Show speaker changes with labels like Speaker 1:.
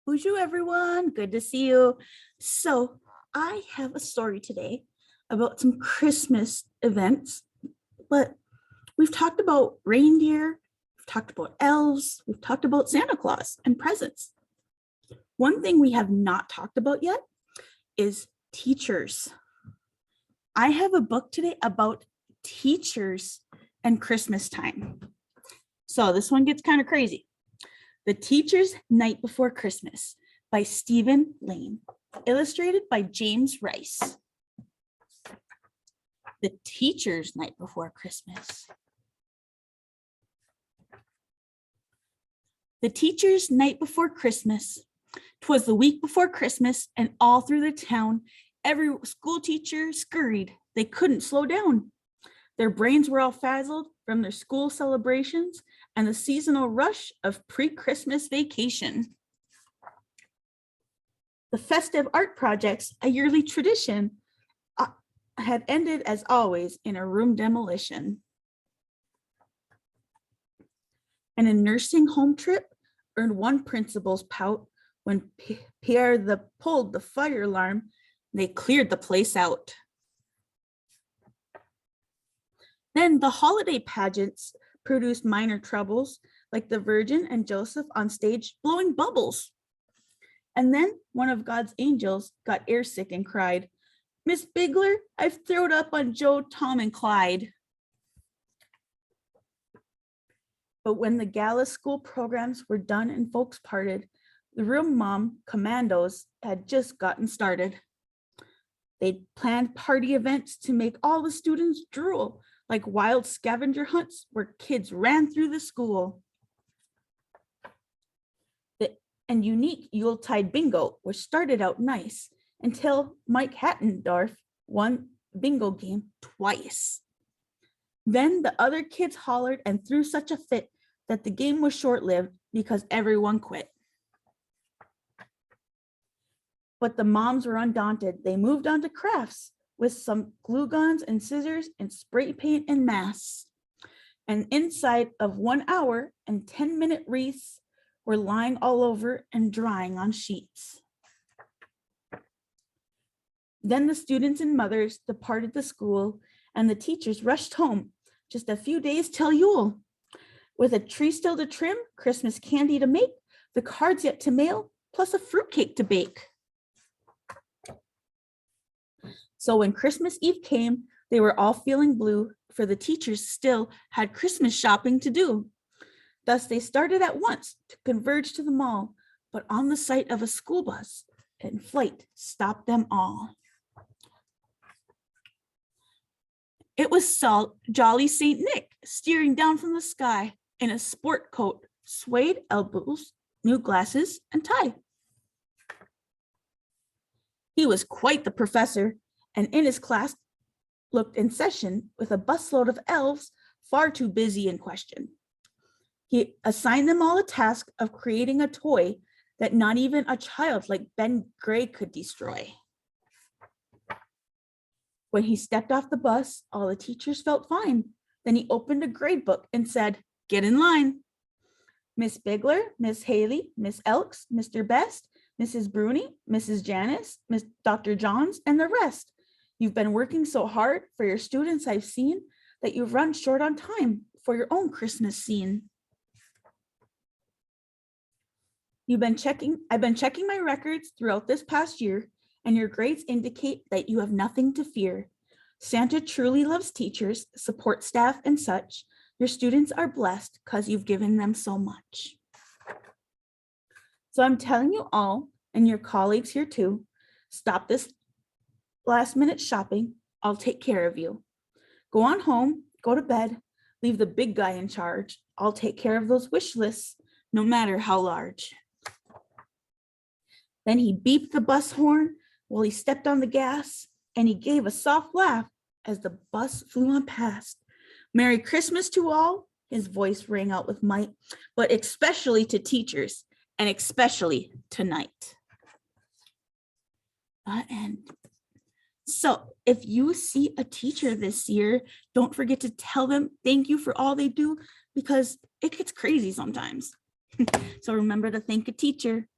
Speaker 1: Bonjour, everyone. Good to see you. So, I have a story today about some Christmas events, but we've talked about reindeer, we've talked about elves, we've talked about Santa Claus and presents. One thing we have not talked about yet is teachers. I have a book today about teachers and Christmas time. So, this one gets kind of crazy. The Teacher's Night Before Christmas by Stephen Lane, illustrated by James Rice. The Teacher's Night Before Christmas. The Teacher's Night Before Christmas. 'Twas the week before Christmas, and all through the town, every school teacher scurried. They couldn't slow down. Their brains were all frazzled from their school celebrations and the seasonal rush of pre-Christmas vacation. The festive art projects, a yearly tradition, had ended as always in a room demolition. And a nursing home trip earned one principal's pout when Pierre pulled the fire alarm. They cleared the place out. Then the holiday pageants produced minor troubles, like the Virgin and Joseph on stage blowing bubbles. And then one of God's angels got airsick and cried, "Miss Bigler, I've thrown up on Joe, Tom, and Clyde." But when the gala school programs were done and folks parted, the room mom commandos had just gotten started. They'd planned party events to make all the students drool, like wild scavenger hunts where kids ran through the school. And unique Yuletide bingo, which started out nice until Mike Hattendorf won bingo game twice. Then the other kids hollered and threw such a fit that the game was short-lived because everyone quit. But the moms were undaunted. They moved on to crafts with some glue guns and scissors and spray paint and masks. And inside of 1 hour and 10-minute wreaths were lying all over and drying on sheets. Then the students and mothers departed the school, and the teachers rushed home just a few days till Yule. With a tree still to trim, Christmas candy to make, the cards yet to mail, plus a fruitcake to bake. So when Christmas Eve came, they were all feeling blue, for the teachers still had Christmas shopping to do. Thus they started at once to converge to the mall, but on the sight of a school bus in flight stopped them all. It was jolly Saint Nick steering down from the sky in a sport coat, suede elbows, new glasses, and tie. He was quite the professor, and in his class looked in session with a busload of elves far too busy in question. He assigned them all a task of creating a toy that not even a child like Ben Gray could destroy. When he stepped off the bus, all the teachers felt fine. Then he opened a grade book and said, "Get in line. Miss Bigler, Miss Haley, Miss Elks, Mr. Best, Mrs. Bruni, Mrs. Janice, Miss Dr. Johns, and the rest. You've been working so hard for your students I've seen that you've run short on time for your own Christmas scene. I've been checking my records throughout this past year, and your grades indicate that you have nothing to fear. Santa truly loves teachers, support staff, and such. Your students are blessed because you've given them so much." So I'm telling you all, and your colleagues here too, stop this last minute shopping. I'll take care of you. Go on home, go to bed, leave the big guy in charge. I'll take care of those wish lists, no matter how large. Then he beeped the bus horn while he stepped on the gas, and he gave a soft laugh as the bus flew on past. "Merry Christmas to all," his voice rang out with might, "but especially to teachers, and especially tonight." And so if you see a teacher this year, don't forget to tell them thank you for all they do, because it gets crazy sometimes. So remember to thank a teacher.